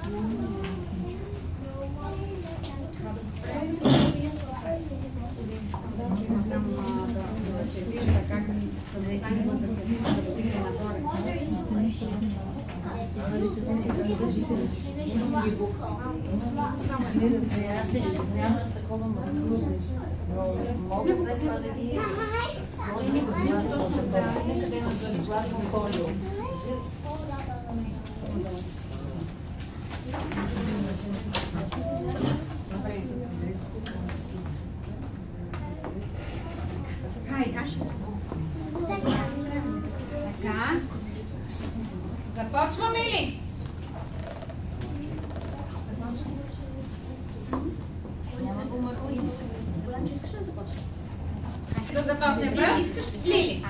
Да се вижда как да застане, за да се вижда, да потигне нагоре. Аз също няма такова масло. Мога след това да ги сложим някъде на златно фолио. Така. Започваме ли? Искаш да започнеш? Да започнем пръв? Лили.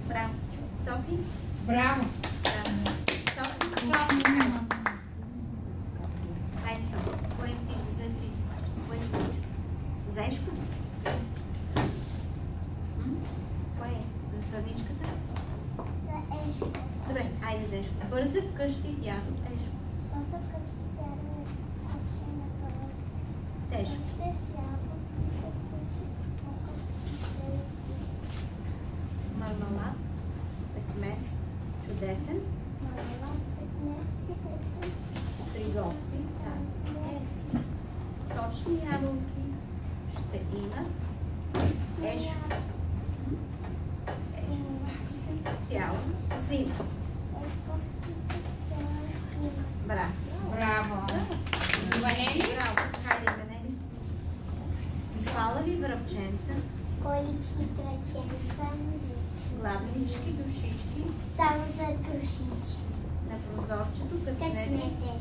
Браво. Софи? Браво. Софи. Хайде само. Кое ти за 30? Кое се случи? Заешко? Кое е? За съвничката? Добре, айде Заешко. Бърза вкъщи дядо. Ешко. Тежко. Мармалад, пекмез, чудесен. Приготви тази. Сочни ябълки ще има. Ешко. Цяла зима. Браво. Браво. Ванели? Браво. Хайде, Ванели. Спала ли връбченца? Колички кръченца. Главнички, душички. Само за душички. На прозорчето кацнете.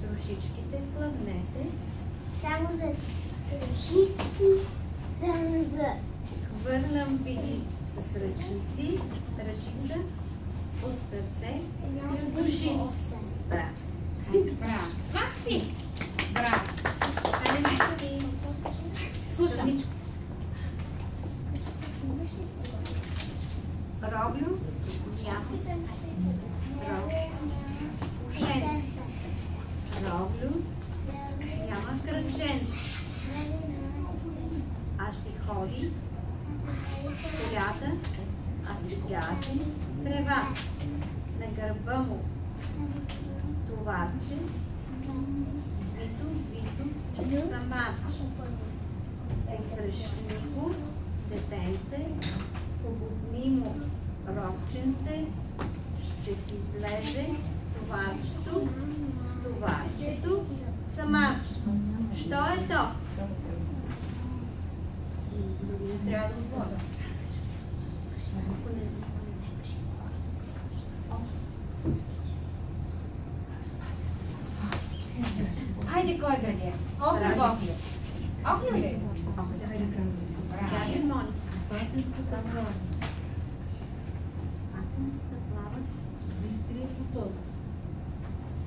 Душичките хлъбнете. Само за душички. Само за... Хвърлям ви с ръчици. Ръчица от сърце и от душица. Браво. Браво. Макси. Браво. Хайде, Макси. Слушам. Роблю. Ясно. Ушенци. Роблю. Няма кръченци. А си ходи. Полята. А си гази. Трева. На гърба му. Товарче. Вито. Самарче. Посрещни го. Детенце. Побудни му робченце, ще си влезе товарчето, самарчето. Що е то? Трябва да отворя. Айде, кой да ли е? Охлю ли? Охлю ли? Дядя Монис. Патенцата плават. Бистрия поток.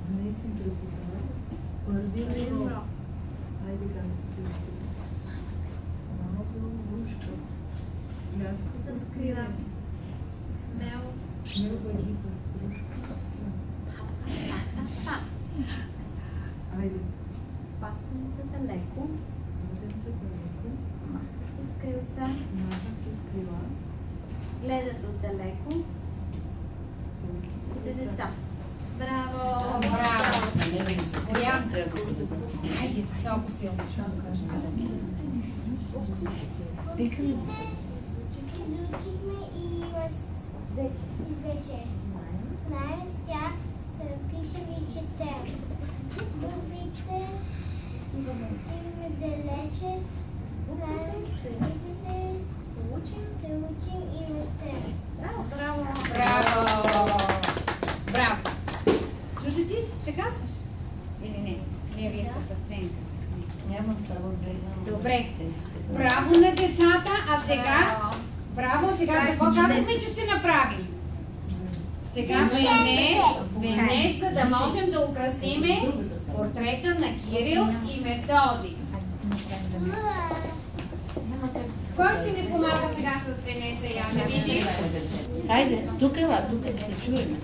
Днес и други хора. Първи урок. Айде да ти пише. Малко рушка. Яска с Скрила. Смел. Смел бъдика с рушка. Айде. Патенцата леко. Патенцата леко. Маха с крилца. Махат с крила. Гледат отдалеко. Деца. Браво! Браво! Айде, много силно. Изучихме и вече. Знаем с тях да пишем и четем. Думите имаме далече. Знаем слухите. Се учим и растем. Браво! Браво! Браво! Браво! Чужди ти? Зенка. Нямам само две. Добре. Браво на децата, а сега... Браво, сега какво казахме, че ще направим? Сега венец, за да можем да украсиме портрета на Кирил и Методи. Кой ще ми помага сега с венеца? Я да видим. Хайде, тук ела, тук да чуем.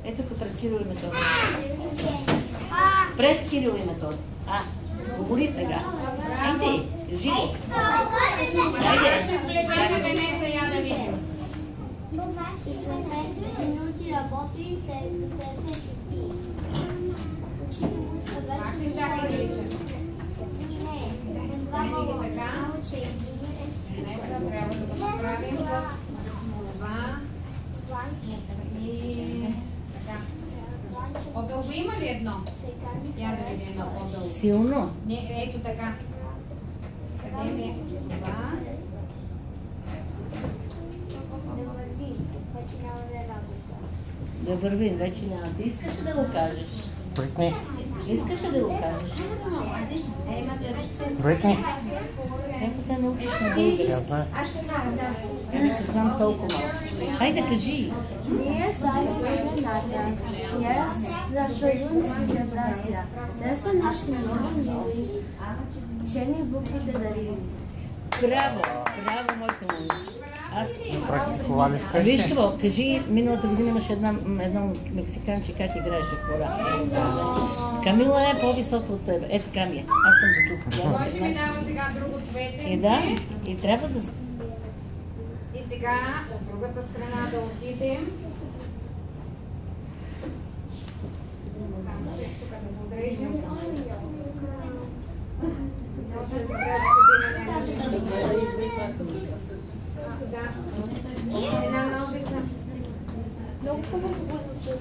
Ето тук пред Кирил и Методи. Пред Кирил и Методи. Говори сега. Хайде, живо. Хайде. Ще сплетеме венеца, я да видим. След 5 минути работи 50 пи. Макси, чакай, велича. Венеца трябва да го направим с молва и така. По-дълго има ли едно? Я да видя едно по-дълго. Силно. Не, ето така. Къде ми е това? Да вървим, вече няма. Ти искаш ли да го кажеш? Бритни. Искаш ли да го кажеш? Бритни. Как да научиш на български? Тя знае. Не знам толкова малко. Хайде, кажи. Ние слагаме имената. Yes, да са юнските братя. Те са наши много мили. Чени буквите дарили. Браво, браво, моите момиче. Аз... Практикували вкъщи. Виж какво, кажи, миналата година имаше едно мексиканче, как играеше хора. Камила е по-висока от тебе. Е, така ми е. Аз съм до тук. Кой ще ми дава сега друго цвете? И да, и трябва да... И сега от другата страна да отидем. Само че тук да го отрежем. Да. Една ножица. Много хубаво, че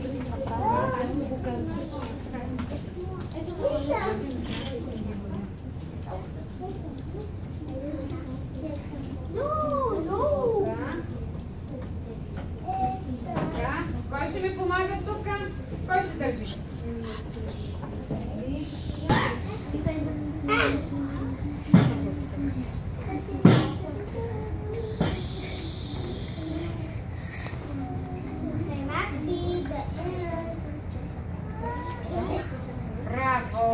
Кой ще ми помага тук? Кой ще държи? Браво!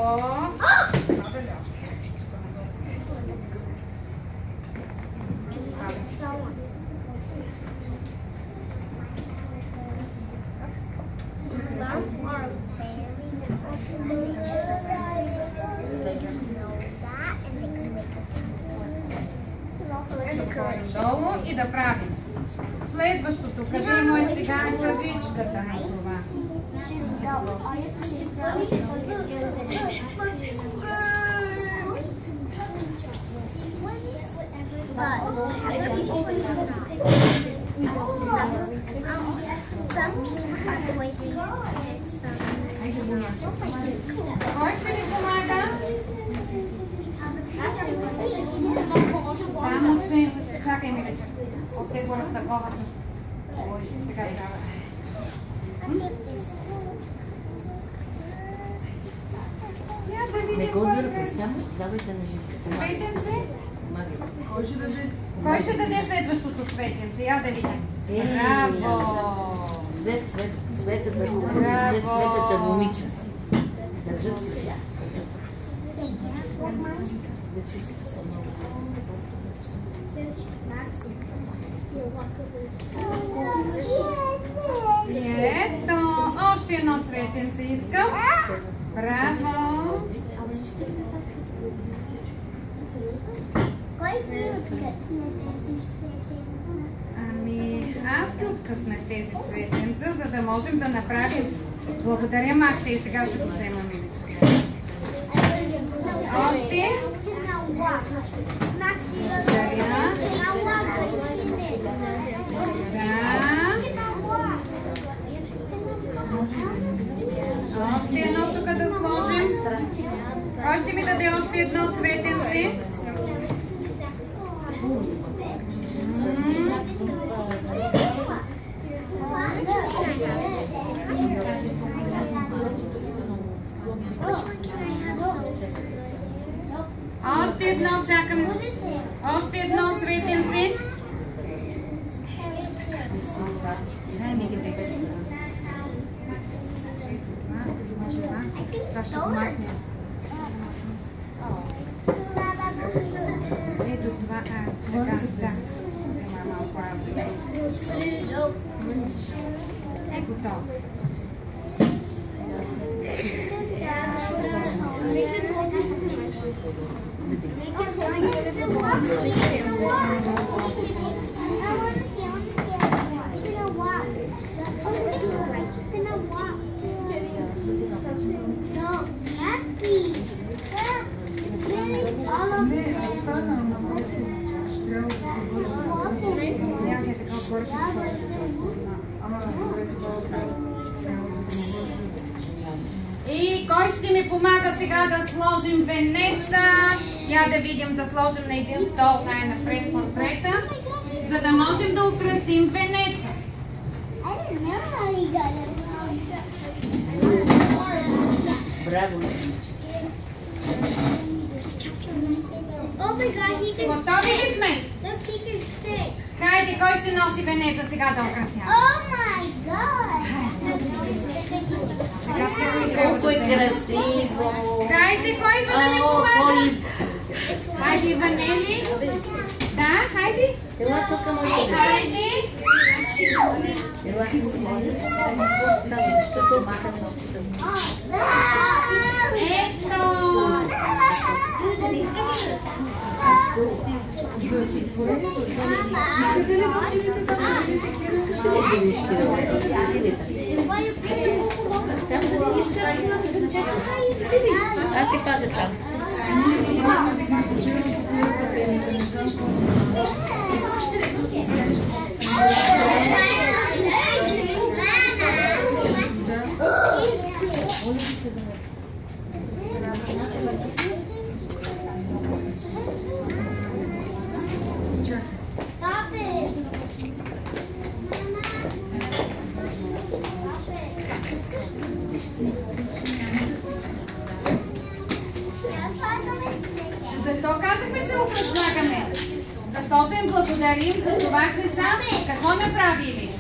Долу и да правим. Следващото, къде му е сега кавичката на това? Кой ще ми помага? Само, че... Чакай ми вече. От те го разтаковато. Ой, сега трябва. Не го дърпай, само давайте на живота. Цветенце? Помагай. Кой ще даде следващото цветенце? Я да видим. Браво! Две цветата момиче. Държат цветя. Дечиците са много. Ето, още едно цветенце искам. Браво! Ами, аз ги откъснах тези цветенца, за да можем да направим. Благодаря, Макси, и сега ще го взема, миличка. Още? Още едно тук да сложим. Кой ще ми даде още едно цветенце? едно, чакам. Още едно цветенце. Дай ми ги текст. Това ще го махне. Ето това, така, да. Малко е готово. И кой ще ми помага сега да сложим венеца? Я да видим, да сложим на един стол най-напред портрета, за да можем да украсим венеца. Браво! Готови ли сме? Хайде, кой ще носи венеца сега да украсява? Колко е красиво! Хайде, кой идва да ми помага? Хайде, Иванели. Да, хайде. Ела тук, моите. Хайде. Ела тук, защото махаме нощите. Ето. Аз ти пазя част. Защо казахме, че го предлагаме? Защото им благодарим за това, че са какво направили?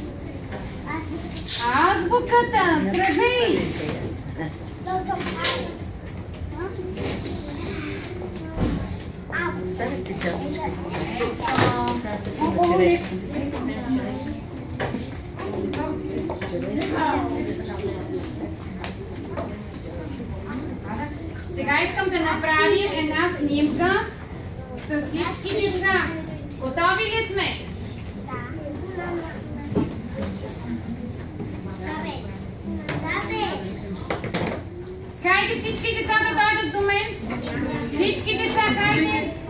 Азбуката! Здравей! Оставите чашичка. Сега искам да направим една снимка с всички деца. Готови ли сме? Хайде всички деца да дойдат до мен. Всички деца, хайде.